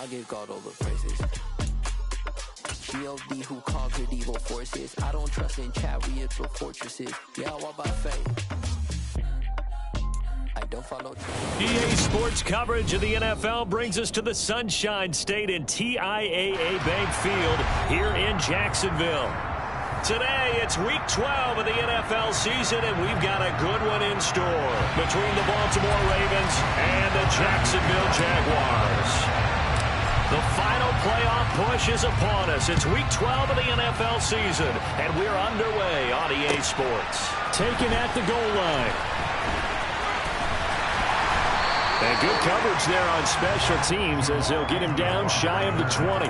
I give God all the praises. GOD who conquered evil forces. I don't trust in chariots or fortresses. Yeah, I walk by faith. I don't follow trust. EA Sports coverage of the NFL brings us to the Sunshine State in TIAA Bank Field here in Jacksonville. Today, it's Week 12 of the NFL season, and we've got a good one in store between the Baltimore Ravens and the Jacksonville Jaguars. The final playoff push is upon us. It's Week 12 of the NFL season, and we're underway on EA Sports. Taken at the goal line. And good coverage there on special teams as they'll get him down shy of the 20.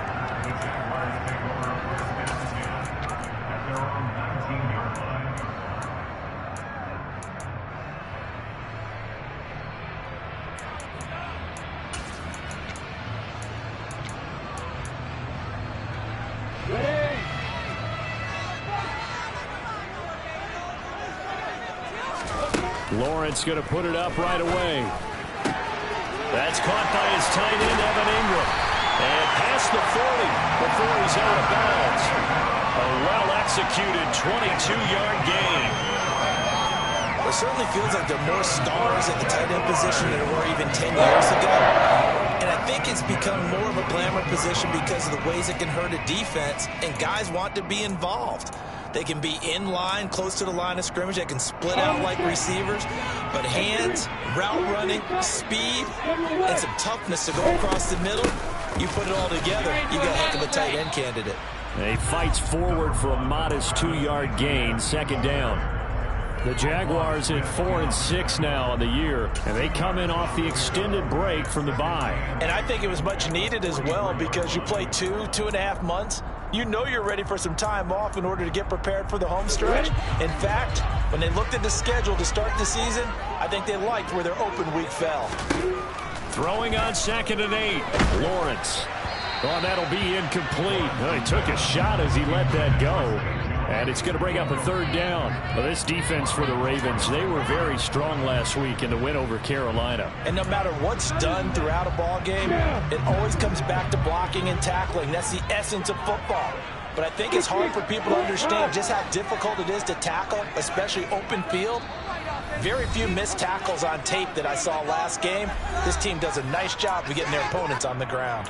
Lawrence going to put it up right away. That's caught by his tight end, Evan Ingram. And past the 40 before he's out of bounds. A well-executed 22-yard gain. It certainly feels like there are more stars at the tight end position than there were even 10 years ago. And I think it's become more of a glamour position because of the ways it can hurt a defense, and guys want to be involved. They can be in line, close to the line of scrimmage. They can split out like receivers. But hands, route running, speed, and some toughness to go across the middle, you put it all together, you got a heck of a tight end candidate. He fights forward for a modest 2-yard gain, second down. The Jaguars at 4-6 now on the year, and they come in off the extended break from the bye. And I think it was much needed as well because you play 2.5 months. You know you're ready for some time off in order to get prepared for the home stretch. In fact, when they looked at the schedule to start the season, I think they liked where their open week fell. Throwing on 2nd and 8. Lawrence. Oh, that'll be incomplete. Oh, he took a shot as he let that go. And it's going to bring up a 3rd down. Well, this defense for the Ravens, they were very strong last week in the win over Carolina. And no matter what's done throughout a ball game, it always comes back to blocking and tackling. That's the essence of football. But I think it's hard for people to understand just how difficult it is to tackle, especially open field. Very few missed tackles on tape that I saw last game. This team does a nice job of getting their opponents on the ground.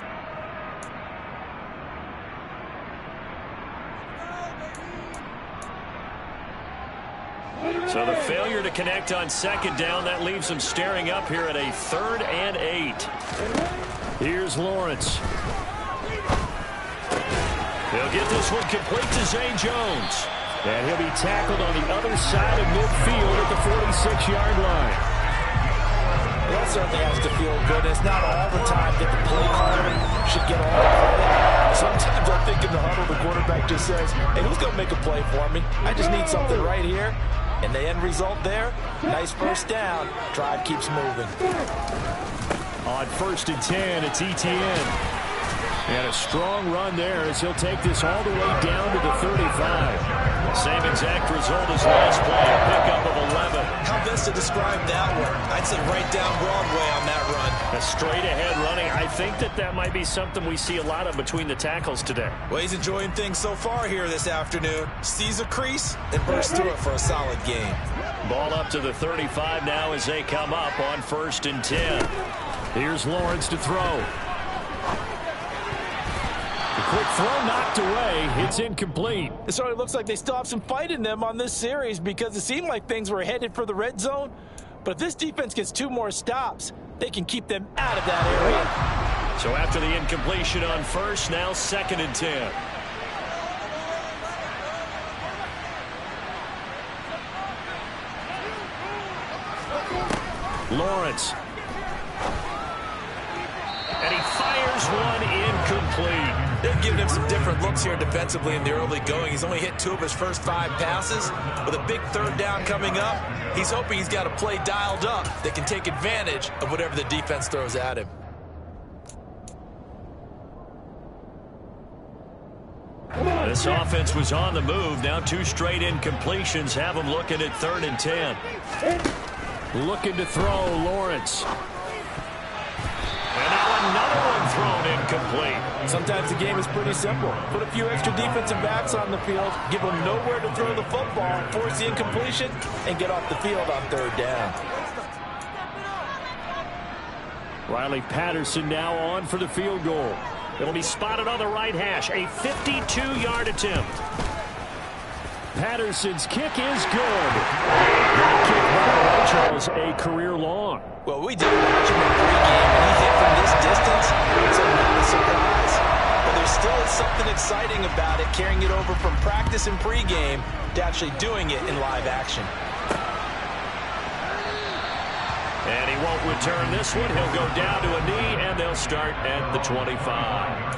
So the failure to connect on 2nd down, that leaves them staring up here at a 3rd and 8. Here's Lawrence. He'll get this one complete to Zay Jones. And he'll be tackled on the other side of midfield at the 46-yard line. That certainly has to feel good. It's not all the time that the play caller should get all the credit. Sometimes I think in the huddle, the quarterback just says, hey, who's going to make a play for me? I just need something right here. And the end result there, nice first down. Drive keeps moving. On 1st and 10, it's Etienne. And a strong run there as he'll take this all the way down to the 35. Same exact result as last play, a pickup of 11. How best to describe that one? I'd say right down Broadway on that run. A straight-ahead running. I think that might be something we see a lot of between the tackles today. Well, he's enjoying things so far here this afternoon. Sees a crease and bursts through it for a solid gain. Ball up to the 35 now as they come up on 1st and 10. Here's Lawrence to throw. Quick throw knocked away. It's incomplete. It sort of looks like they still have some fight in them on this series because it seemed like things were headed for the red zone. But if this defense gets 2 more stops, they can keep them out of that area. So after the incompletion on 1st, now 2nd and 10. Lawrence. And he fires one incomplete. They're giving him some different looks here defensively in the early going. He's only hit 2 of his first 5 passes. With a big 3rd down coming up, he's hoping he's got a play dialed up that can take advantage of whatever the defense throws at him. This offense was on the move. Now 2 straight incompletions have them looking at 3rd and 10. Looking to throw, Lawrence. And now another one thrown incomplete. Sometimes the game is pretty simple. Put a few extra defensive backs on the field, give them nowhere to throw the football, force the incompletion, and get off the field on third down. Riley Patterson now on for the field goal. It'll be spotted on the right hash. A 52-yard attempt. Patterson's kick is good. That kick, by the way, Charles, a career long. Well, we did watch him in pregame, and he hit from this distance, so not a surprise. But there still is something exciting about it, carrying it over from practice and pregame to actually doing it in live action. And he won't return this one. He'll go down to a knee, and they'll start at the 25.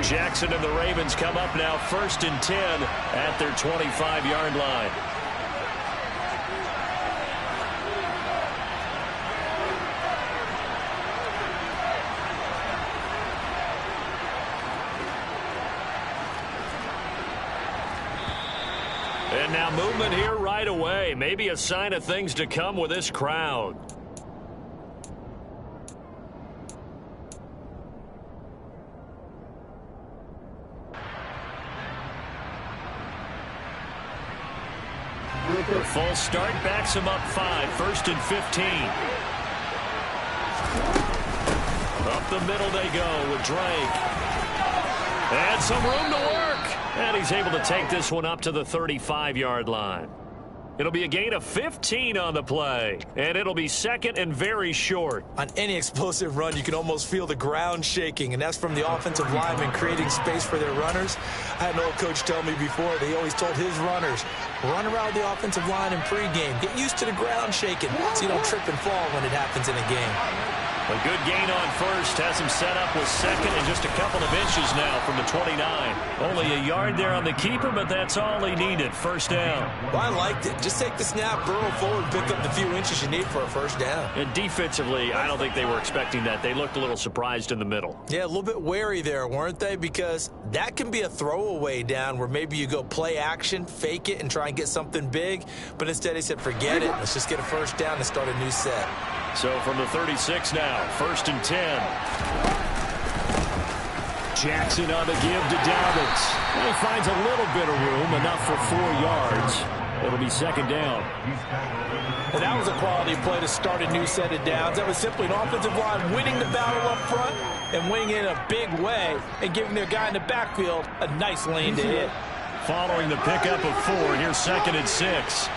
Jackson and the Ravens come up now 1st and 10 at their 25-yard line. And now movement here right away. Maybe a sign of things to come with this crowd. The full start backs him up 5, 1st and 15. Up the middle they go with Drake. And some room to work. And he's able to take this one up to the 35-yard line. It'll be a gain of 15 on the play. And it'll be 2nd and very short. On any explosive run, you can almost feel the ground shaking, and that's from the offensive linemen creating space for their runners. I had an old coach tell me before, that he always told his runners, run around the offensive line in pregame. Get used to the ground shaking so you don't trip and fall when it happens in a game. A good gain on 1st. Has him set up with 2nd and just a couple of inches now from the 29. Only a yard there on the keeper, but that's all he needed. 1st down. Well, I liked it. Just take the snap, burrow forward, and pick up the few inches you need for a 1st down. And defensively, I don't think they were expecting that. They looked a little surprised in the middle. Yeah, a little bit wary there, weren't they? Because that can be a throwaway down where maybe you go play action, fake it, and try and get something big. But instead, he said, forget it. Let's just get a 1st down and start a new set. So from the 36 now, 1st and 10. Jackson on the give to Dobbins. And he finds a little bit of room, enough for 4 yards. It'll be 2nd down. And that was a quality play to start a new set of downs. That was simply an offensive line winning the battle up front and winning in a big way and giving their guy in the backfield a nice lane to hit. Following the pickup of 4, here's 2nd and 6.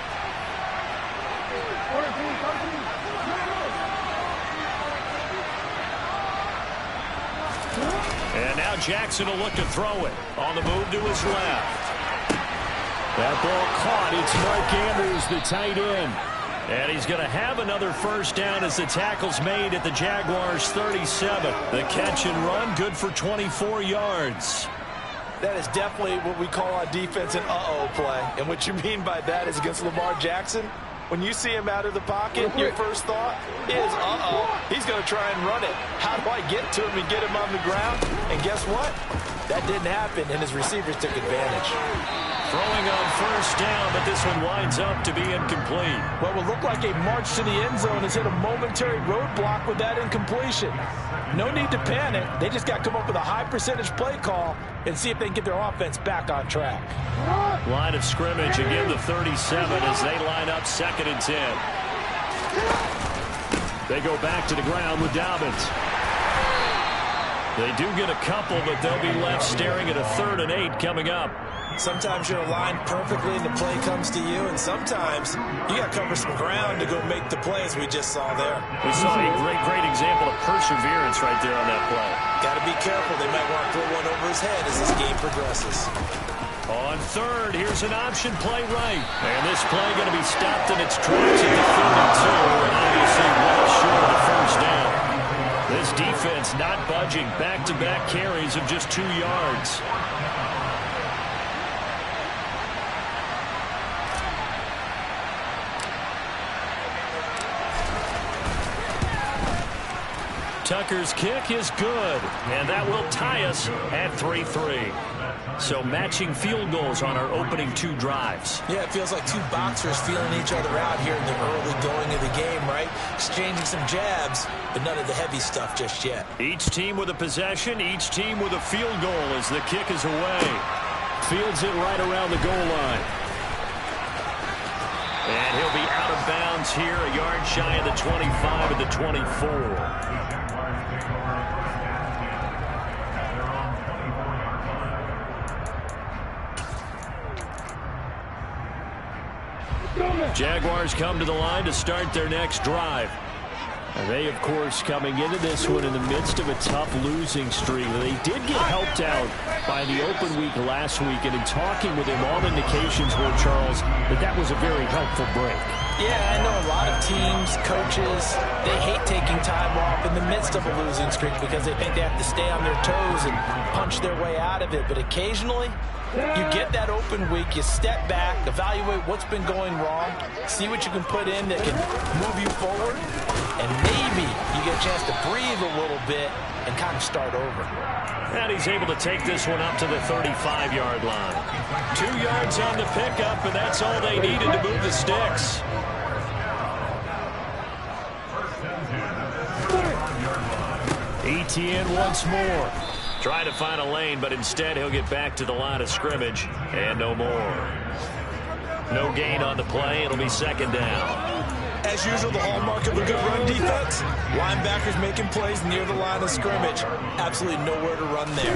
And now Jackson will look to throw it. On the move to his left. That ball caught. It's Mark Andrews, the tight end. And he's going to have another 1st down as the tackle's made at the Jaguars' 37. The catch and run, good for 24 yards. That is definitely what we call on defense an uh-oh play. And what you mean by that is against Lamar Jackson, when you see him out of the pocket, your first thought is, uh-oh, he's going to try and run it. How do I get to him and get him on the ground? And guess what? That didn't happen, and his receivers took advantage. Throwing on 1st down, but this one winds up to be incomplete. What will look like a march to the end zone has hit a momentary roadblock with that incompletion. No need to panic. They just got to come up with a high percentage play call and see if they can get their offense back on track. Line of scrimmage, again the 37 as they line up 2nd and 10. They go back to the ground with Dobbins. They do get a couple, but they'll be left staring at a 3rd and 8 coming up. Sometimes you're aligned perfectly and the play comes to you, and sometimes you got to cover some ground to go make the play, as we just saw there. We saw a great example of perseverance right there on that play. Got to be careful. They might want to throw one over his head as this game progresses. On 3rd, here's an option play right. And this play going to be stopped in its tracks at the 32, and obviously well short of the 1st down. This defense not budging. Back-to-back carries of just 2 yards. Tuck Packers kick is good, and that will tie us at 3-3. So matching field goals on our opening 2 drives. Yeah, it feels like 2 boxers feeling each other out here in the early going of the game, right? Exchanging some jabs, but none of the heavy stuff just yet. Each team with a possession, each team with a field goal as the kick is away. Fields it right around the goal line. And he'll be out of bounds here, a yard shy of the 25 at the 24. Jaguars come to the line to start their next drive. And they, of course, coming into this one in the midst of a tough losing streak. They did get helped out by the open week last week, and in talking with him, all indications were, Charles, that was a very helpful break. Yeah, I know a lot of teams, coaches, they hate taking time off in the midst of a losing streak because they think they have to stay on their toes and punch their way out of it. But occasionally, you get that open week, you step back, evaluate what's been going wrong, see what you can put in that can move you forward, and maybe you get a chance to breathe a little bit and kind of start over. And he's able to take this one up to the 35-yard line. 2 yards on the pickup, and that's all they needed to move the sticks. Etienne once more. Trying to find a lane, but instead he'll get back to the line of scrimmage, and no more. No gain on the play. It'll be second down. As usual, the hallmark of a good run defense, linebackers making plays near the line of scrimmage. Absolutely nowhere to run there.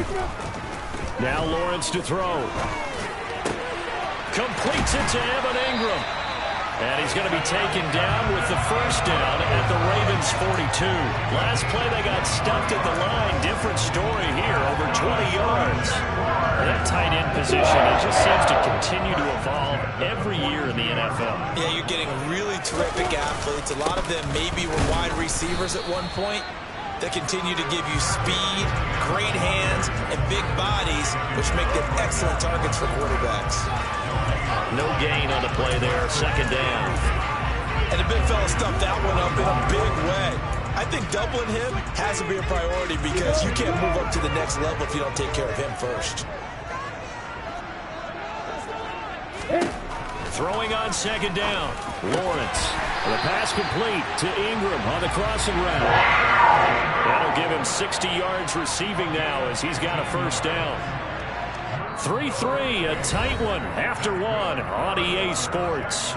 Now Lawrence to throw. Completes it to Evan Ingram. And he's going to be taken down with the first down at the Ravens 42. Last play they got stuffed at the line. Different story here, over 20 yards. That tight end position, it just seems to continue to evolve every year in the NFL. Yeah, you're getting really terrific athletes. A lot of them maybe were wide receivers at one point. They continue to give you speed, great hands, and big bodies, which make them excellent targets for quarterbacks. No gain on the play there, second down. And the big fella stuffed that one up in a big way. I think doubling him has to be a priority because you can't move up to the next level if you don't take care of him first. Throwing on second down. Lawrence. The pass complete to Ingram on the crossing route. That'll give him 60 yards receiving now as he's got a first down. 3-3, a tight one after one on EA Sports.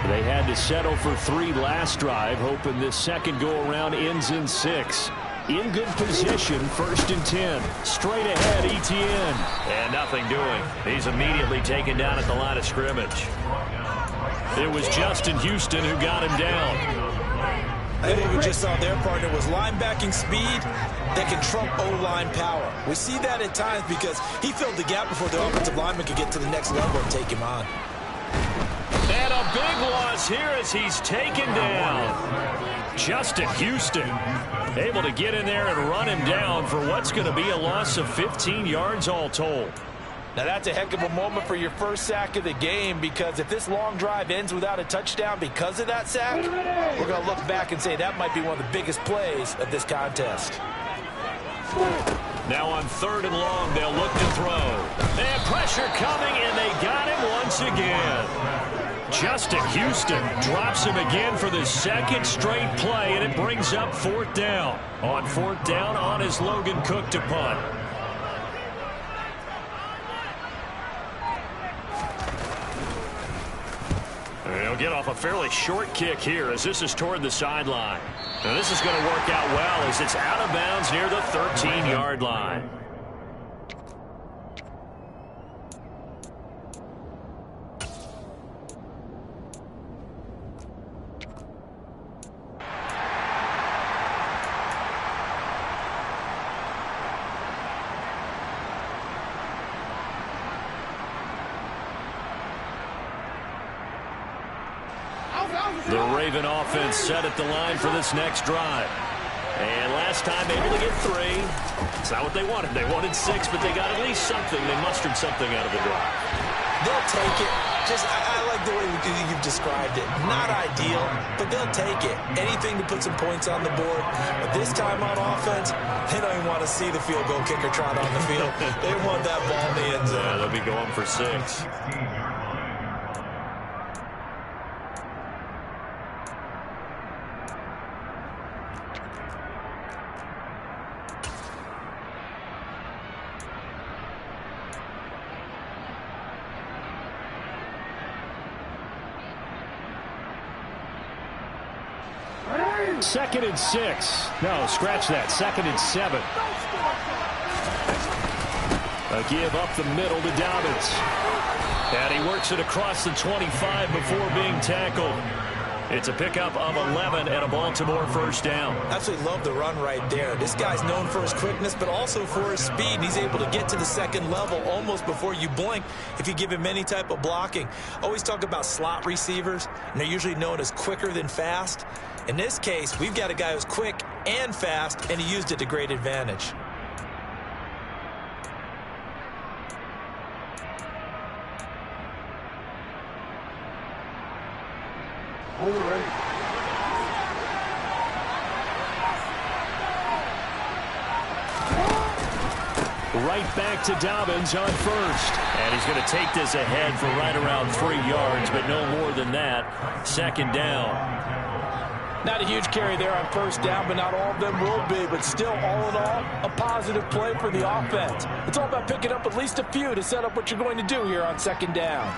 They had to settle for 3 last drive, hoping this second go-around ends in 6. In good position, 1st and 10. Straight ahead, Etienne. And nothing doing. He's immediately taken down at the line of scrimmage. It was Justin Houston who got him down. I think what we just saw their partner was linebacking speed that can trump O-line power. We see that at times because he filled the gap before the offensive lineman could get to the next level and take him on. And a big loss here as he's taken down. Justin Houston able to get in there and run him down for what's going to be a loss of 15 yards all told. Now that's a heck of a moment for your first sack of the game because if this long drive ends without a touchdown because of that sack, we're going to look back and say that might be one of the biggest plays of this contest. Now on 3rd and long, they'll look to throw. And pressure coming, and they got him once again. Justin Houston drops him again for the second straight play, and it brings up 4th down. On 4th down, on is Logan Cook to punt. They'll get off a fairly short kick here as this is toward the sideline. Now this is going to work out well as it's out of bounds near the 13-yard line. The Raven offense set at the line for this next drive. And last time able to get 3. It's not what they wanted. They wanted 6, but they got at least something. They mustered something out of the drive. They'll take it. I like the way you've described it. Not ideal, but they'll take it. Anything to put some points on the board. But this time on offense, they don't even want to see the field goal kicker trot on the field. They want that ball in the end zone. Yeah, they'll be going for 6. Second and 6. No, scratch that. Second and 7. A give up the middle to Dobbins. And he works it across the 25 before being tackled. It's a pickup of 11 and a Baltimore first down. Absolutely love the run right there. This guy's known for his quickness, but also for his speed. He's able to get to the second level almost before you blink if you give him any type of blocking. Always talk about slot receivers, and they're usually known as quicker than fast. In this case, we've got a guy who's quick and fast, and he used it to great advantage. Right back to Dobbins on first. And he's going to take this ahead for right around 3 yards, but no more than that. Second down. Not a huge carry there on first down, but not all of them will be. But still, all in all, a positive play for the offense. It's all about picking up at least a few to set up what you're going to do here on second down.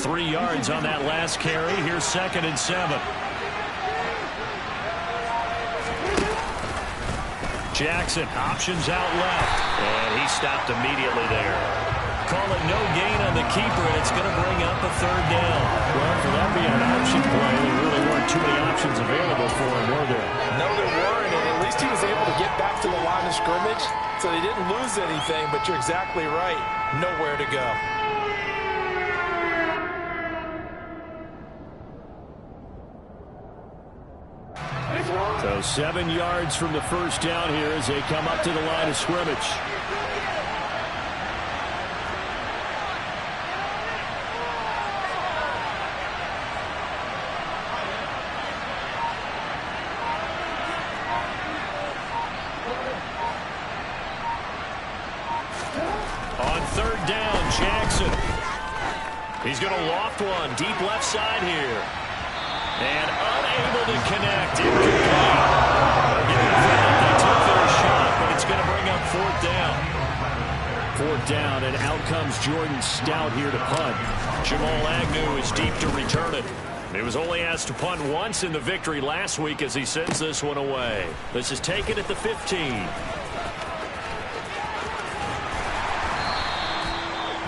Three yards on that last carry. Here's second and 7. Jackson options out left. And he stopped immediately there. Call it no gain on the keeper, and it's going to bring up a third down. Well, for that being an option play, there really weren't too many options available for him, were there? No, there weren't, and at least he was able to get back to the line of scrimmage, so they didn't lose anything, but you're exactly right. Nowhere to go. So 7 yards from the first down here as they come up to the line of scrimmage. On third down, Jackson. He's going to loft one deep left side here. And unable to connect. Incomplete. Give them credit. They took their shot, but it's going to bring up fourth down. Fourth down, and out comes Jordan Stout here to punt. Jamal Agnew is deep to return it. He was only asked to punt once in the victory last week as he sends this one away. This is taken at the 15.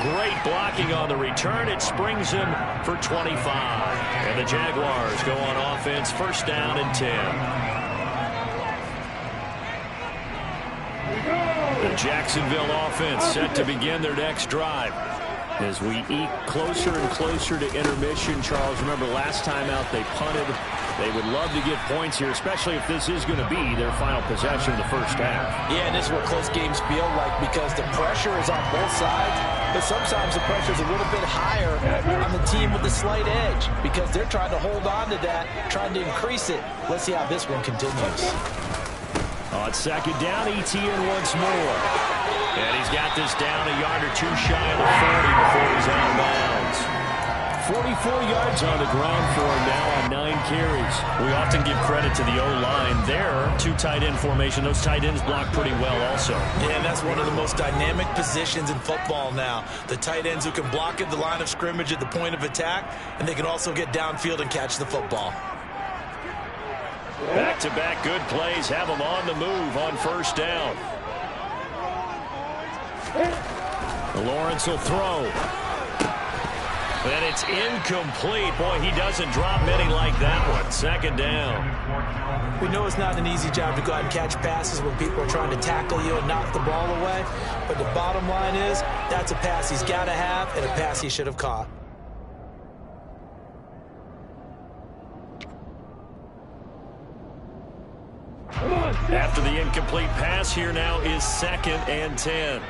Great blocking on the return. It springs him for 25. And the Jaguars go on offense, first down and 10. The Jacksonville offense set to begin their next drive. As we eke closer and closer to intermission, Charles, remember last time out they punted. They would love to get points here, especially if this is going to be their final possession of the first half. Yeah, and this is what close games feel like because the pressure is on both sides, but sometimes the pressure is a little bit higher on the team with the slight edge because they're trying to hold on to that, trying to increase it. Let's see how this one continues. On second down, ETN once more. And he's got this down a yard or two shy of the 40 before he's out of bounds. 44 yards on the ground for him now on 9 carries. We often give credit to the O-line. There, two tight end formation. Those tight ends block pretty well also. Yeah, and that's one of the most dynamic positions in football now. The tight ends who can block at the line of scrimmage at the point of attack, and they can also get downfield and catch the football. Back-to-back good plays have them on the move on first down. Lawrence will throw. And it's incomplete. Boy, he doesn't drop many like that one. Second down. We know it's not an easy job to go out and catch passes when people are trying to tackle you and knock the ball away. But the bottom line is, that's a pass he's got to have and a pass he should have caught. After the incomplete pass, here now is 2nd and 10.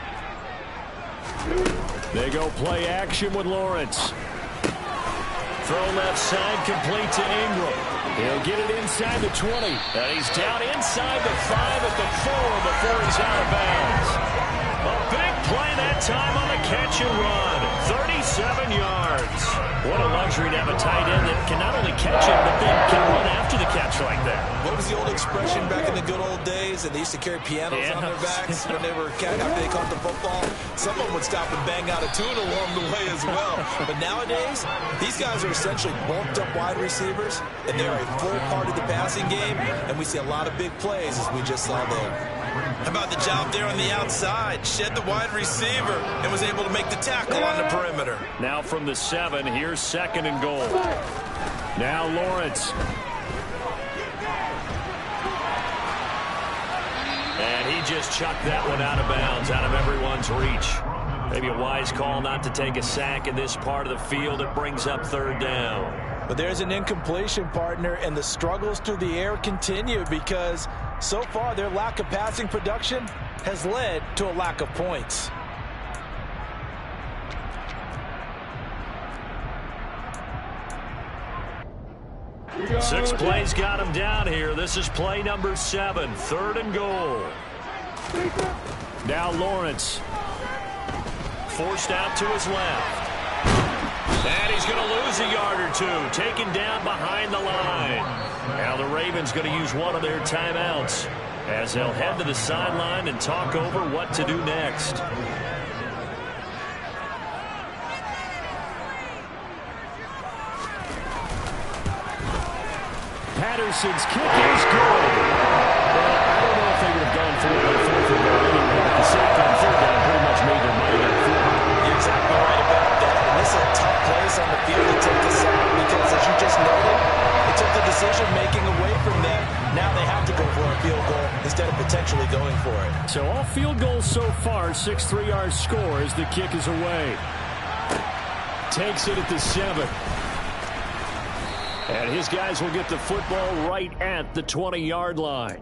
They go play action with Lawrence. Throw left side, complete to Ingram. He'll get it inside the 20. And he's down inside the 5 at the 4 before he's out of bounds. A big play that time on the catch and run. 37 yards. What a luxury to have a tight end that can not only catch it, but then can run after the catch like that. What was the old expression back in the good old days? And they used to carry pianos on their backs when they were after they caught the football. Someone would stop and bang out a tune along the way as well. But nowadays, these guys are essentially bulked up wide receivers, and they are a full part of the passing game, and we see a lot of big plays as we just saw there. How about the job there on the outside? Shed the wide receiver and was able to make the tackle on the perimeter. Now from the 7, here's 2nd and goal. Now Lawrence. And he just chucked that one out of bounds, out of everyone's reach. Maybe a wise call not to take a sack in this part of the field. It brings up 3rd down. But there's an incompletion, partner, and the struggles through the air continue because so far their lack of passing production has led to a lack of points. Six plays got him down here. This is play number 7, 3rd and goal. Now Lawrence. Forced out to his left. And he's going to lose a yard or two. Taken down behind the line. Now the Ravens going to use one of their timeouts as they'll head to the sideline and talk over what to do next. Patterson's kick is good. Well, I don't know if they would have gone for it on 4th and goal anyway, but the safety on 3rd down pretty much made their money on 4th. You're exactly right about that. And this is a tough place on the field to take the sack because, as you just noted, it took the decision-making away from them. Now they have to go for a field goal instead of potentially going for it. So all field goals so far, 6 3-yard scores. The kick is away. Takes it at the 7. And his guys will get the football right at the 20-yard line.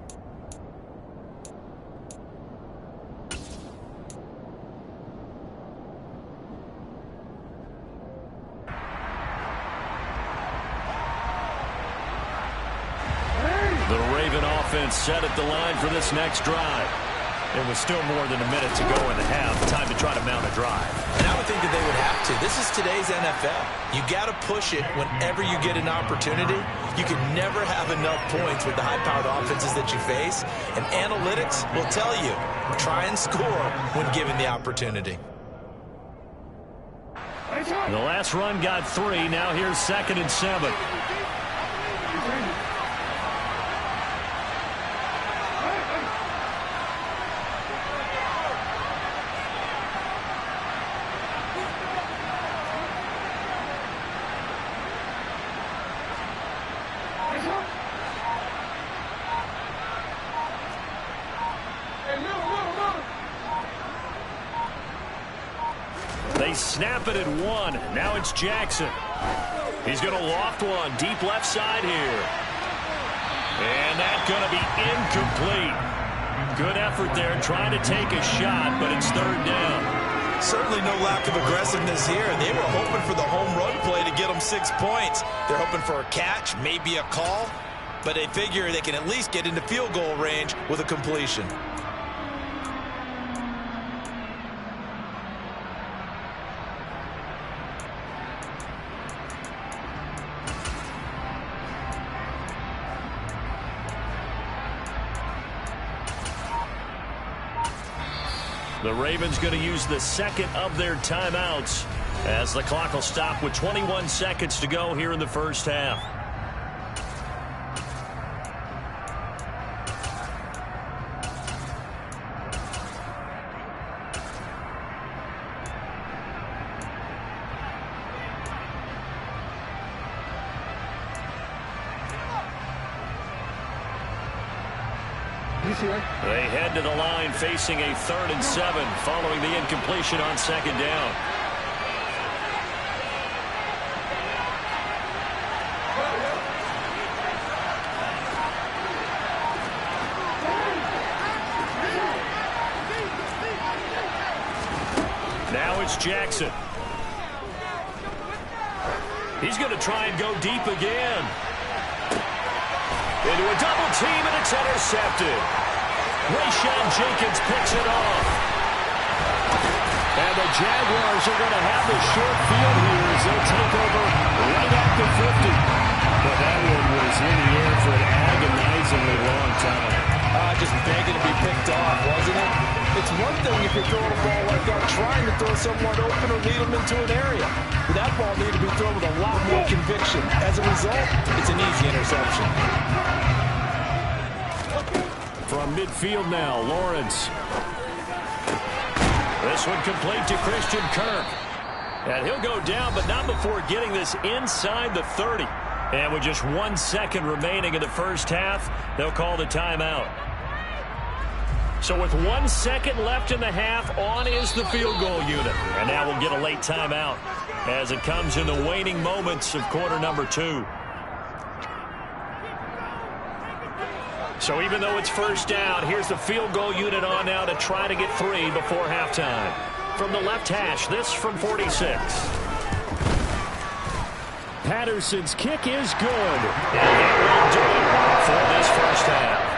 The Raven offense set at the line for this next drive. It was still more than a minute to go in the half. Time to try to mount a drive. And I would think that they would have to. This is today's NFL. You got to push it whenever you get an opportunity. You can never have enough points with the high-powered offenses that you face. And analytics will tell you, try and score when given the opportunity. The last run got 3. Now here's 2nd and 7. They snap it at 1. Now it's Jackson. He's going to loft one deep left side here. And that's going to be incomplete. Good effort there trying to take a shot, but it's 3rd down. Certainly no lack of aggressiveness here. They were hoping for the home run play to get them 6 points. They're hoping for a catch, maybe a call, but they figure they can at least get into field goal range with a completion. The Ravens going to use the 2nd of their timeouts as the clock will stop with 21 seconds to go here in the first half. They head to the line facing a 3rd and 7 following the incompletion on 2nd down. Now it's Jackson. He's going to try and go deep again. Into a double team, and it's intercepted. Rayshawn Jenkins picks it off. And the Jaguars are going to have the short field here as they'll take over right at the 50. But that one was in the air for an agonizingly long time. Just begging to be picked off, wasn't it? It's one thing if you're throwing a ball like that, trying to throw someone open or lead them into an area. But that ball needed to be thrown with a lot more conviction. As a result, it's an easy interception. From midfield now, Lawrence. This one complete to Christian Kirk. And he'll go down, but not before getting this inside the 30. And with just 1 second remaining in the first half, they'll call the timeout. So with 1 second left in the half, on is the field goal unit. And now we'll get a late timeout as it comes in the waning moments of quarter number 2. So even though it's first down, here's the field goal unit on now to try to get 3 before halftime. From the left hash, this from 46. Patterson's kick is good. And it will do it for this first half.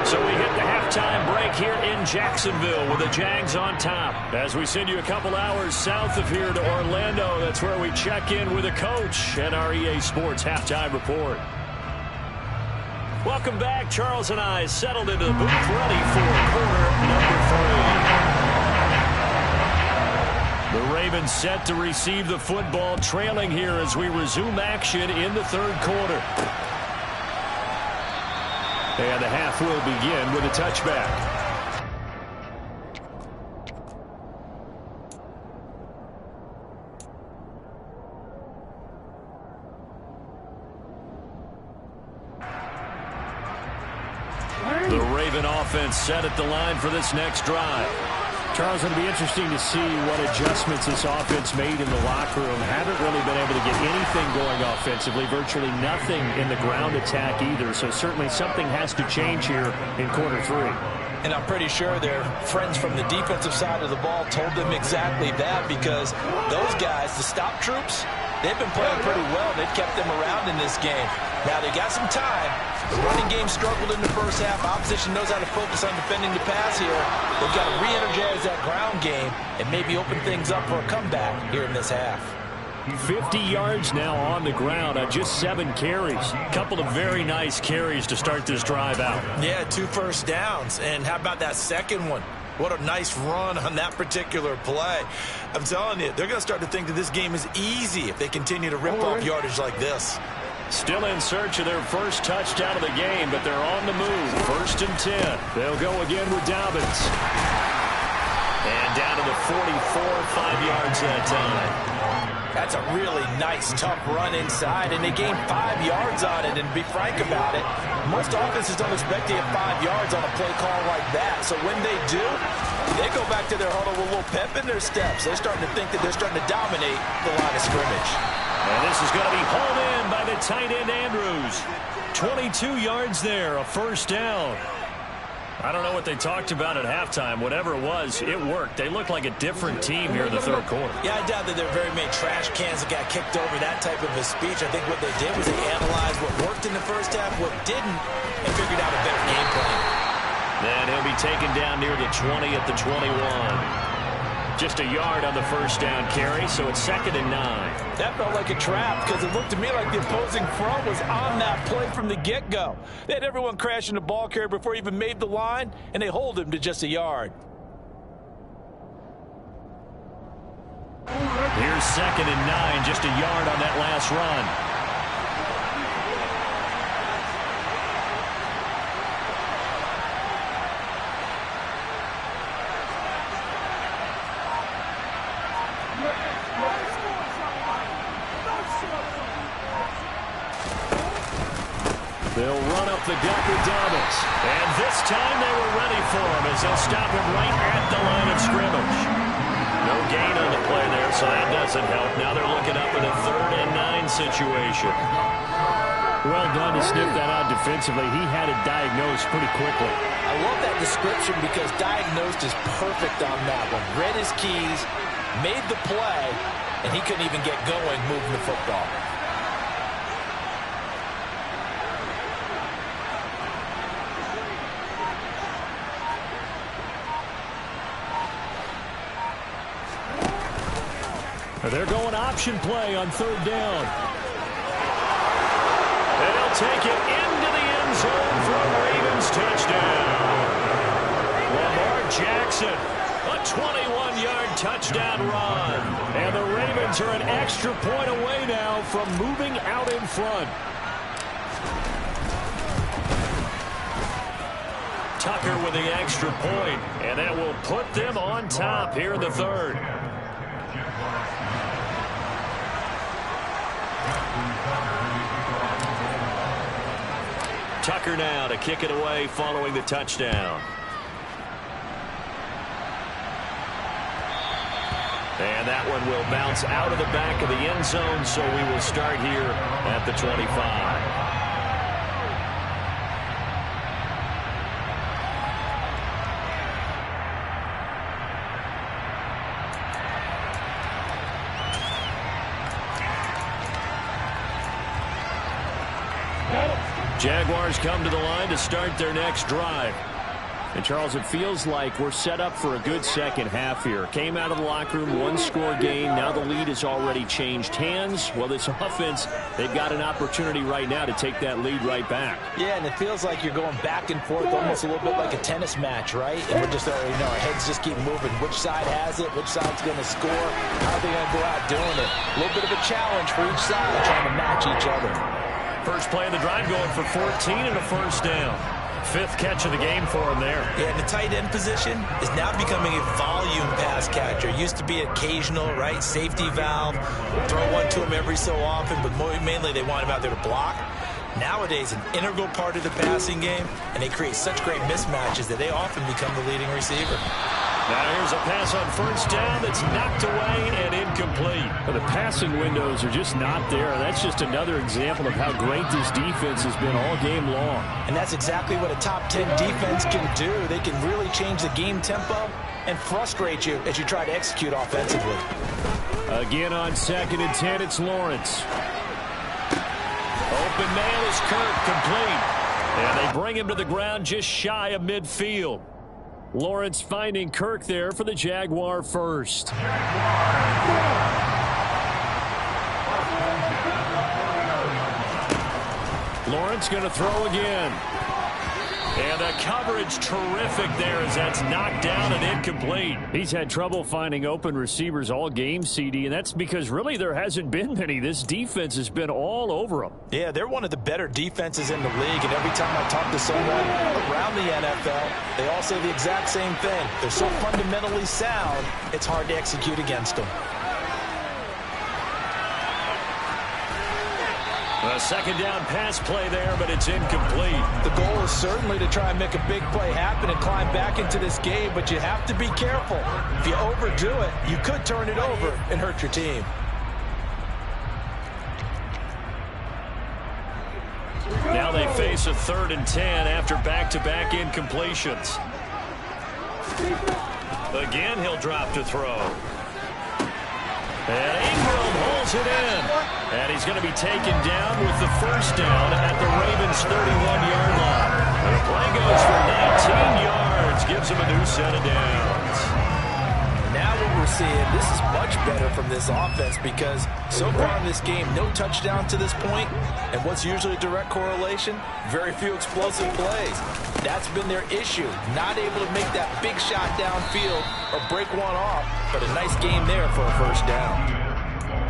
So we hit the halftime break here in Jacksonville with the Jags on top. As we send you a couple hours south of here to Orlando, that's where we check in with the coach and our EA Sports halftime report. Welcome back. Charles and I settled into the booth ready for quarter number 3. The Ravens set to receive the football, trailing here as we resume action in the 3rd quarter. And the half will begin with a touchback. The Raven offense set at the line for this next drive. Charles, it'll be interesting to see what adjustments this offense made in the locker room. Haven't really been able to get anything going offensively, virtually nothing in the ground attack either. So certainly something has to change here in quarter 3. And I'm pretty sure their friends from the defensive side of the ball told them exactly that, because those guys, the stop troops, they've been playing pretty well. They've kept them around in this game. Now they got some time. The running game struggled in the first half. Opposition knows how to focus on defending the pass here. They've got to re-energize that ground game and maybe open things up for a comeback here in this half. 50 yards now on the ground on just 7 carries. A couple of very nice carries to start this drive out. Yeah, 2 first downs. And how about that second one? What a nice run on that particular play. I'm telling you, they're going to start to think that this game is easy if they continue to rip off yardage like this. Still in search of their first touchdown of the game, but they're on the move. 1st and 10. They'll go again with Dobbins. And down to the 44, 5 yards that time. That's a really nice, tough run inside, and they gained 5 yards on it. And to be frank about it, most offenses don't expect to get 5 yards on a play call like that. So when they do, they go back to their huddle with a little pep in their steps. They're starting to think that they're starting to dominate the line of scrimmage. And this is going to be hauled in by the tight end Andrews. 22 yards there, a first down. I don't know what they talked about at halftime. Whatever it was, it worked. They looked like a different team here in the 3rd quarter. Yeah, I doubt that there are very many trash cans that got kicked over that type of a speech. I think what they did was they analyzed what worked in the first half, what didn't, and figured out a better game plan. Then he'll be taken down near the 20 at the 21. Just a yard on the first down carry, so it's 2nd and 9. That felt like a trap because it looked to me like the opposing front was on that play from the get-go. They had everyone crashing the ball carrier before he even made the line, and they hold him to just a yard. Here's 2nd and 9, just a yard on that last run. They'll run up the gut with Dobbins. And this time they were ready for him as they'll stop him right at the line of scrimmage. No gain on the play there, so that doesn't help. Now they're looking up in a 3rd and 9 situation. Well done to sniff that out defensively. He had it diagnosed pretty quickly. I love that description because diagnosed is perfect on that one. Read his keys, made the play, and he couldn't even get going moving the football. They're going option play on 3rd down. They'll take it into the end zone for a Ravens touchdown. Lamar Jackson, a 21-yard touchdown run. And the Ravens are an extra point away now from moving out in front. Tucker with the extra point, and that will put them on top here in the 3rd. Tucker now to kick it away following the touchdown. And that one will bounce out of the back of the end zone, so we will start here at the 25. Jaguars come to the line to start their next drive. And, Charles, it feels like we're set up for a good second half here. Came out of the locker room, 1-score game. Now the lead has already changed hands. Well, this offense, they've got an opportunity right now to take that lead right back. Yeah, and it feels like you're going back and forth almost a little bit like a tennis match, right? And we're just, our heads just keep moving. Which side has it? Which side's going to score? How are they going to go out doing it? A little bit of a challenge for each side, trying to match each other. First play of the drive going for 14 and a 1st down. 5th catch of the game for him there. Yeah, and the tight end position is now becoming a volume pass catcher. It used to be occasional, right? Safety valve. Throw one to him every so often, but mainly they want him out there to block. Nowadays, an integral part of the passing game, and they create such great mismatches that they often become the leading receiver. Now here's a pass on 1st down that's knocked away and incomplete. Well, the passing windows are just not there. That's just another example of how great this defense has been all game long. And that's exactly what a top 10 defense can do. They can really change the game tempo and frustrate you as you try to execute offensively. Again on 2nd and 10, it's Lawrence. Open man is Kirk, complete. And they bring him to the ground just shy of midfield. Lawrence finding Kirk there for the Jaguar first. Lawrence going to throw again. And the coverage terrific there as that's knocked down and incomplete. He's had trouble finding open receivers all game, CD, and that's because really there hasn't been many. This defense has been all over them. Yeah, they're one of the better defenses in the league, and every time I talk to someone around the NFL, they all say the exact same thing. They're so fundamentally sound, it's hard to execute against them. A 2nd down pass play there, but it's incomplete. The goal is certainly to try and make a big play happen and climb back into this game, but you have to be careful. If you overdo it, you could turn it over and hurt your team. Now they face a 3rd and 10 after back-to-back incompletions. Again, he'll drop to throw. And Ingram holds it in. And he's going to be taken down with the 1st down at the Ravens' 31-yard line. The play goes for 19 yards, gives him a new set of downs. Now what we're seeing, this is much better from this offense because so far in this game, no touchdown to this point, and what's usually a direct correlation? Very few explosive plays. That's been their issue, not able to make that big shot downfield or break one off, but a nice game there for a 1st down.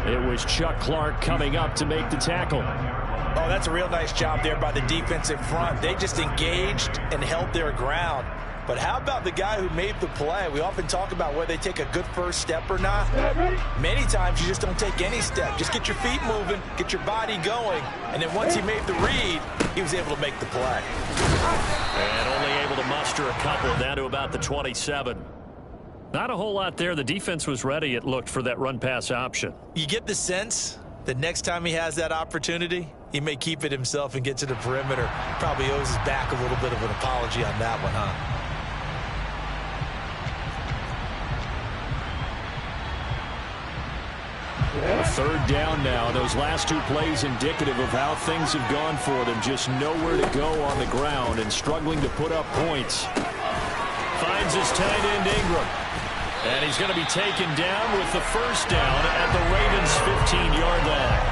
It was Chuck Clark coming up to make the tackle. Oh, that's a real nice job there by the defensive front. They just engaged and held their ground. But how about the guy who made the play? We often talk about whether they take a good first step or not. Many times you just don't take any step. Just get your feet moving, get your body going, and then once he made the read, he was able to make the play. And only able to muster a couple down to about the 27. Not a whole lot there. The defense was ready, it looked, for that run-pass option. You get the sense that next time he has that opportunity, he may keep it himself and get to the perimeter. Probably owes his back a little bit of an apology on that one, huh? Third down now. Those last two plays indicative of how things have gone for them. Just nowhere to go on the ground and struggling to put up points. Finds his tight end Ingram. And he's going to be taken down with the first down at the Ravens' 15-yard line.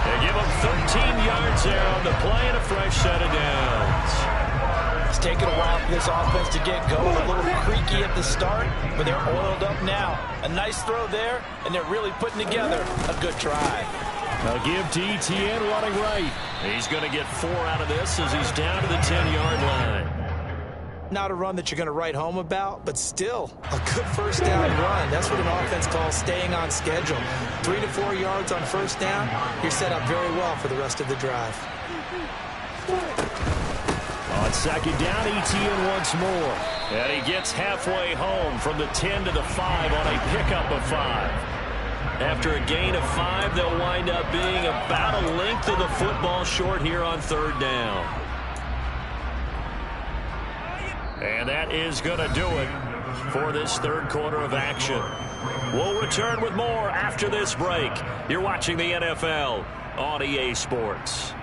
They give him 13 yards there on the play and a fresh set of downs. It's taken a while for this offense to get going. A little creaky at the start, but they're oiled up now. A nice throw there, and they're really putting together a good try. They'll give to Etienne running right. He's going to get 4 out of this as he's down to the 10-yard line. Not a run that you're going to write home about, but still a good first down run. That's what an offense calls staying on schedule. 3 to 4 yards on first down, you're set up very well for the rest of the drive. On second down, Etienne once more. And he gets halfway home from the 10 to the 5 on a pickup of 5. After a gain of 5, they'll wind up being about a length of the football short here on third down. And that is going to do it for this third quarter of action. We'll return with more after this break. You're watching the NFL on EA Sports.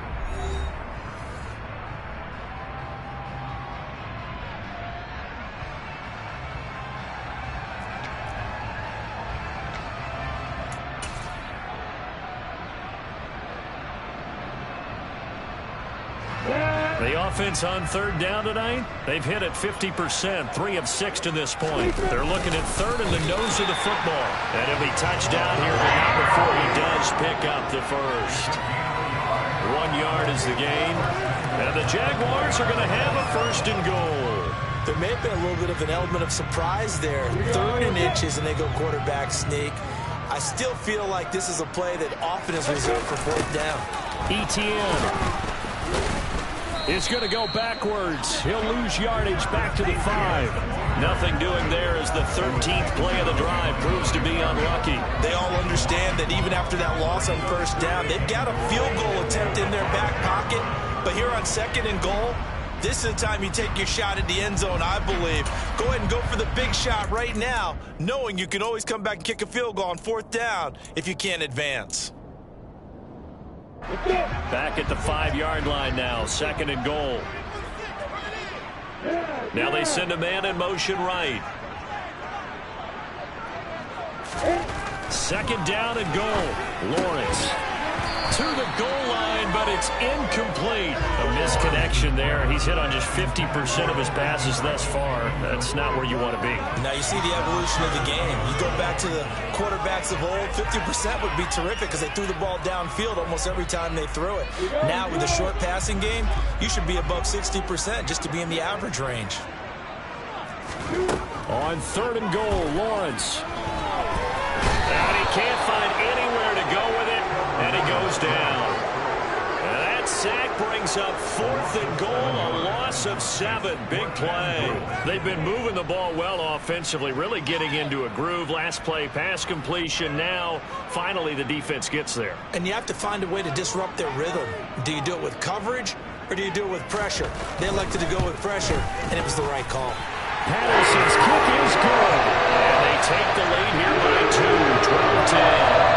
The offense on third down tonight, they've hit it 50%, 3 of 6 to this point. They're looking at third in the nose of the football. And he'll be touched down here, but not before he does pick up the first. 1 yard is the gain. And the Jaguars are going to have a first and goal. There may have been a little bit of an element of surprise there. 3rd and inches, and they go quarterback sneak. I still feel like this is a play that often is reserved for 4th down. Etienne is going to go backwards. He'll lose yardage back to the 5. Nothing doing there as the 13th play of the drive proves to be unlucky. They all understand that even after that loss on first down, they've got a field goal attempt in their back pocket. But here on 2nd and goal, this is the time you take your shot at the end zone, I believe. Go ahead and go for the big shot right now, knowing you can always come back and kick a field goal on 4th down if you can't advance. Back at the 5-yard line now, 2nd and goal. Now they send a man in motion right. 2nd down and goal. Lawrence to the goal line, but it's incomplete. A misconnection there. He's hit on just 50% of his passes thus far. That's not where you want to be. Now you see the evolution of the game. You go back to the quarterbacks of old, 50% would be terrific because they threw the ball downfield almost every time they threw it. Now with the short passing game, you should be above 60% just to be in the average range. On 3rd and goal, Lawrence. And he can't find anywhere to go with it. And he goes down. And that sack brings up 4th and goal, a loss of 7. Big play. They've been moving the ball well offensively, really getting into a groove. Last play, pass completion. Now, finally, the defense gets there. And you have to find a way to disrupt their rhythm. Do you do it with coverage, or do you do it with pressure? They elected to go with pressure, and it was the right call. Patterson's kick is good. And they take the lead here by 2, 12-10.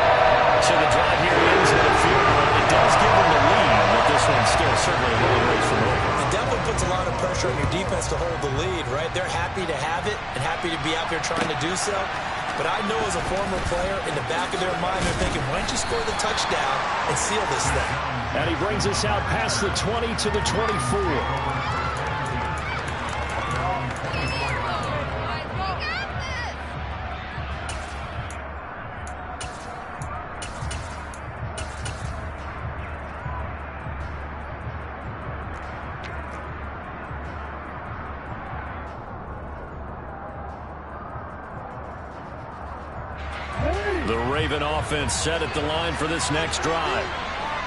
So the drive here ends with a field goal. It does give them the lead, but this one's still certainly a long way from over. It definitely puts a lot of pressure on your defense to hold the lead, right? They're happy to have it and happy to be out there trying to do so. But I know as a former player, in the back of their mind, they're thinking, why don't you score the touchdown and seal this thing? And he brings us out past the 20 to the 24. The Raven offense set at the line for this next drive.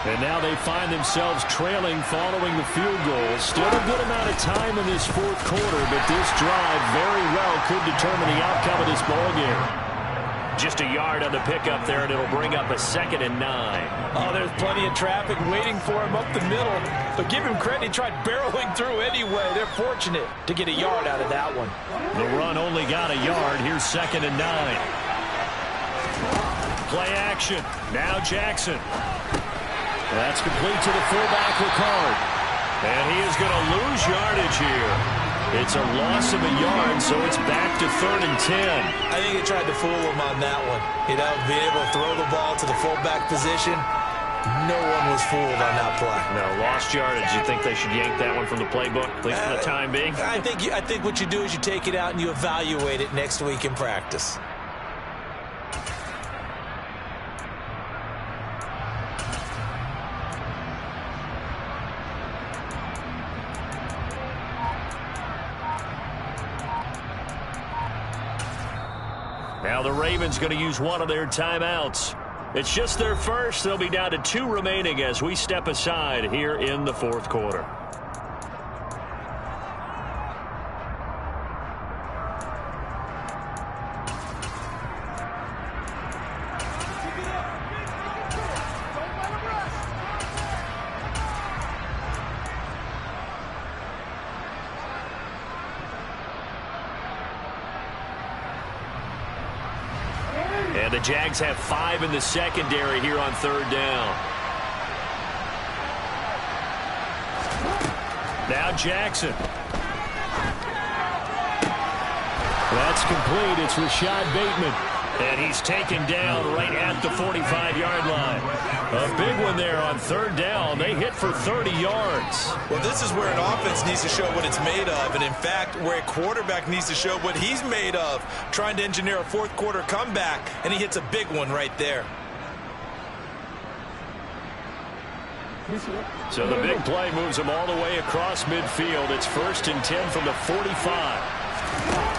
And now they find themselves trailing following the field goal. Still a good amount of time in this fourth quarter, but this drive very well could determine the outcome of this ball game. Just a yard on the pickup there, and it'll bring up a 2nd and 9. Oh, there's plenty of traffic waiting for him up the middle. But give him credit, he tried barreling through anyway. They're fortunate to get a yard out of that one. The run only got a yard. Here's 2nd and 9. Play action. Now Jackson. That's complete to the fullback, Ricard. And he is going to lose yardage here. It's a loss of a yard, so it's back to 3rd and 10. I think they tried to fool him on that one. You know, being able to throw the ball to the fullback position. No one was fooled on that play. No, lost yardage. You think they should yank that one from the playbook, at least for the time being? I think what you do is you take it out and you evaluate it next week in practice. Now the Ravens going to use one of their timeouts. It's just their first. They'll be down to 2 remaining as we step aside here in the fourth quarter. And the Jags have 5 in the secondary here on 3rd down. Now Jackson. That's complete. It's Rashad Bateman. And he's taken down right at the 45-yard line. A big one there on 3rd down. They hit for 30 yards. Well, this is where an offense needs to show what it's made of. And, in fact, where a quarterback needs to show what he's made of, trying to engineer a fourth-quarter comeback. And he hits a big one right there. So the big play moves him all the way across midfield. It's 1st and 10 from the 45.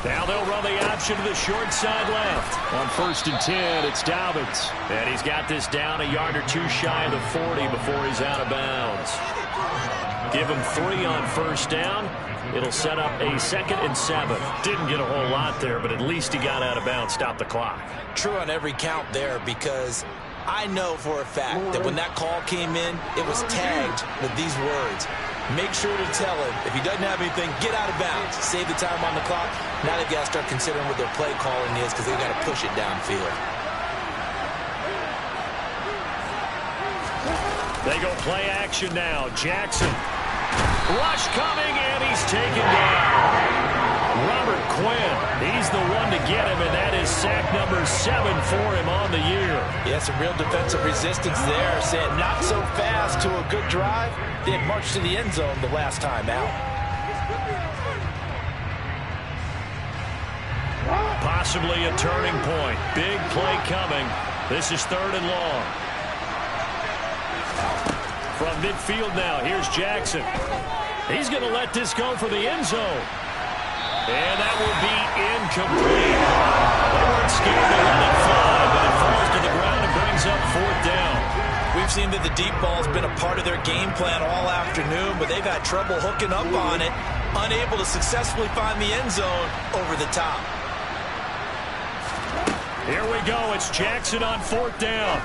Now they'll run the option to the short side left. On 1st and 10, it's Dobbins. And he's got this down a yard or 2 shy of the 40 before he's out of bounds. Give him 3 on 1st down. It'll set up a 2nd and 7. Didn't get a whole lot there, but at least he got out of bounds, stopped the clock. True on every count there, because I know for a fact that when that call came in, it was tagged with these words. Make sure to tell him, if he doesn't have anything, get out of bounds. Save the time on the clock. Now they've got to start considering what their play calling is, because they've got to push it downfield. They go play action now. Jackson. Rush coming, and he's taken down. Robert Quinn, he's the one to get him, and that is sack number 7 for him on the year. Yeah, some real defensive resistance there. Saying not so fast to a good drive. They had marched to the end zone the last time out. Possibly a turning point. Big play coming. This is 3rd and long. From midfield now, here's Jackson. He's going to let this go for the end zone. And that will be incomplete. They weren't scared to let it fly, but it falls to the ground and brings up 4th down. We've seen that the deep ball's been a part of their game plan all afternoon, but they've had trouble hooking up on it, unable to successfully find the end zone over the top. Here we go. It's Jackson on 4th down.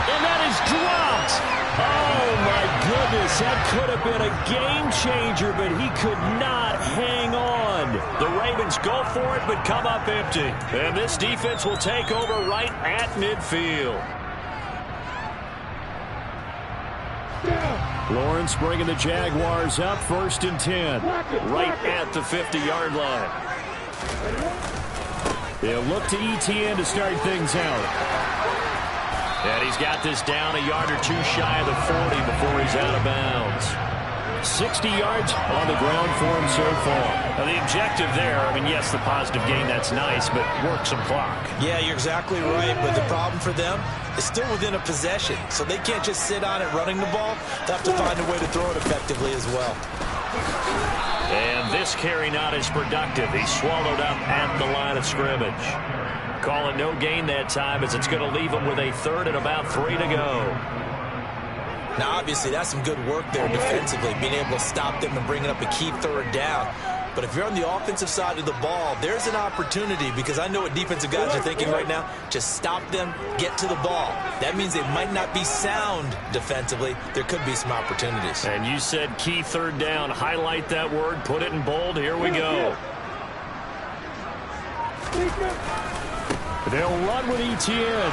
And that is dropped. Oh, my goodness. That could have been a game changer, but he could not hang on. The Ravens go for it, but come up empty. And this defense will take over right at midfield. Lawrence bringing the Jaguars up, 1st and 10. Right at the 50-yard line. They'll look to ETN to start things out. And he's got this down a yard or 2 shy of the 40 before he's out of bounds. 60 yards on the ground for him so far. Now the objective there, I mean, yes, the positive gain, that's nice, but work some clock. Yeah, you're exactly right, but the problem for them is still within a possession, so they can't just sit on it running the ball. They have to find a way to throw it effectively as well. And this carry not as productive. He's swallowed up at the line of scrimmage. Call it no gain that time as it's going to leave them with a third and about 3 to go. Now, obviously, that's some good work there defensively, being able to stop them and bringing up a key third down. But if you're on the offensive side of the ball, there's an opportunity, because I know what defensive guys are thinking right now. Just stop them, get to the ball. That means they might not be sound defensively. There could be some opportunities. And you said key third down. Highlight that word, put it in bold. Here we go. They'll run with ETN.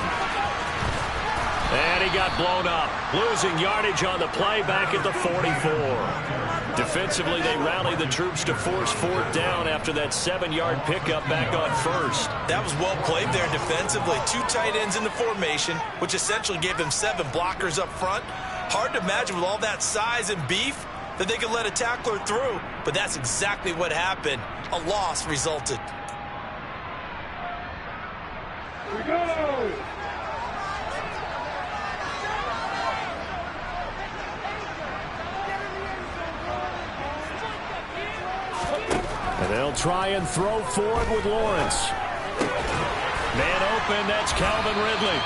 And he got blown up. Losing yardage on the play back at the 44. Defensively, they rallied the troops to force fourth down after that 7-yard pickup back on first. That was well played there defensively. 2 tight ends in the formation, which essentially gave them 7 blockers up front. Hard to imagine with all that size and beef that they could let a tackler through, but that's exactly what happened. A loss resulted. Here we go! And they'll try and throw forward with Lawrence. Man open, that's Calvin Ridley.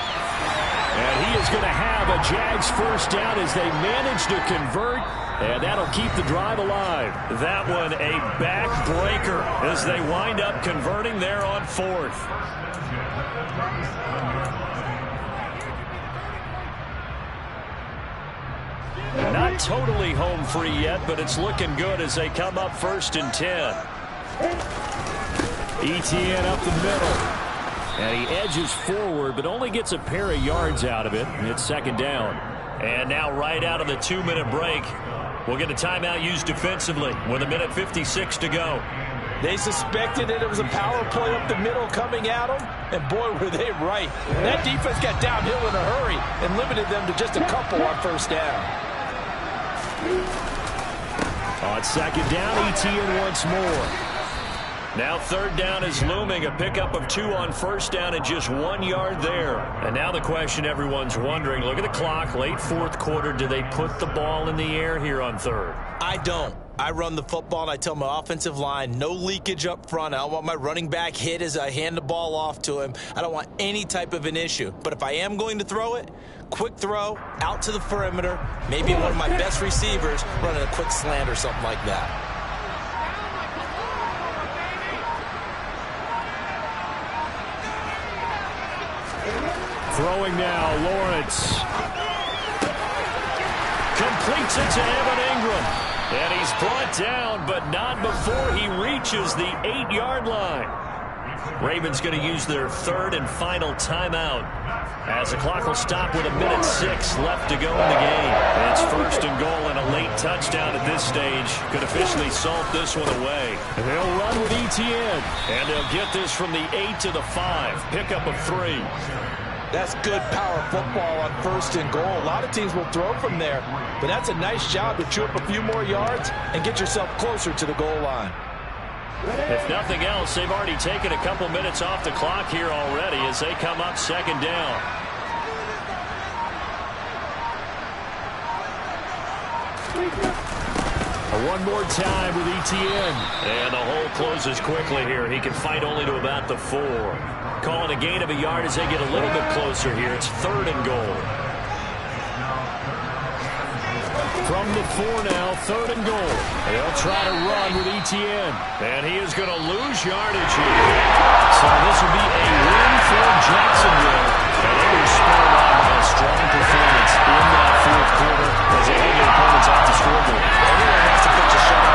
And he is going to have a Jags first down as they manage to convert, and that'll keep the drive alive. That one a backbreaker as they wind up converting there on fourth. Not totally home free yet, but it's looking good as they come up 1st and 10. ETN up the middle. And he edges forward, but only gets a pair of yards out of it. And it's 2nd down. And now right out of the 2-minute break, we'll get a timeout used defensively with 1:56 to go. They suspected that it was a power play up the middle coming at them, and boy, were they right. That defense got downhill in a hurry and limited them to just a couple on 1st down. On 2nd down, ETN once more. Now 3rd down is looming. A pickup of 2 on 1st down and just 1 yard there. And now the question everyone's wondering, look at the clock, late 4th quarter. Do they put the ball in the air here on 3rd? I don't. I run the football, and I tell my offensive line, no leakage up front. I don't want my running back hit as I hand the ball off to him. I don't want any type of an issue. But if I am going to throw it, quick throw, out to the perimeter, maybe one of my best receivers running a quick slant or something like that. Throwing now, Lawrence. Completes it to Evan Ingram. And he's brought down, but not before he reaches the 8-yard line. Ravens going to use their 3rd and final timeout as the clock will stop with 1:06 left to go in the game. It's 1st and goal and a late touchdown at this stage could officially salt this one away. And they'll run with ETN. And they'll get this from the 8 to the 5. Pickup of 3. That's good power football on 1st and goal. A lot of teams will throw from there, but that's a nice job to chew up a few more yards and get yourself closer to the goal line. If nothing else, they've already taken a couple minutes off the clock here already as they come up 2nd down. One more time with ETN. And the hole closes quickly here. He can fight only to about the 4. Calling a gain of a yard as they get a little bit closer here. It's 3rd and goal. From the 4 now, 3rd and goal. They'll try to run with ETN. And he is going to lose yardage here. So this will be a win for Jacksonville. And they were spurred on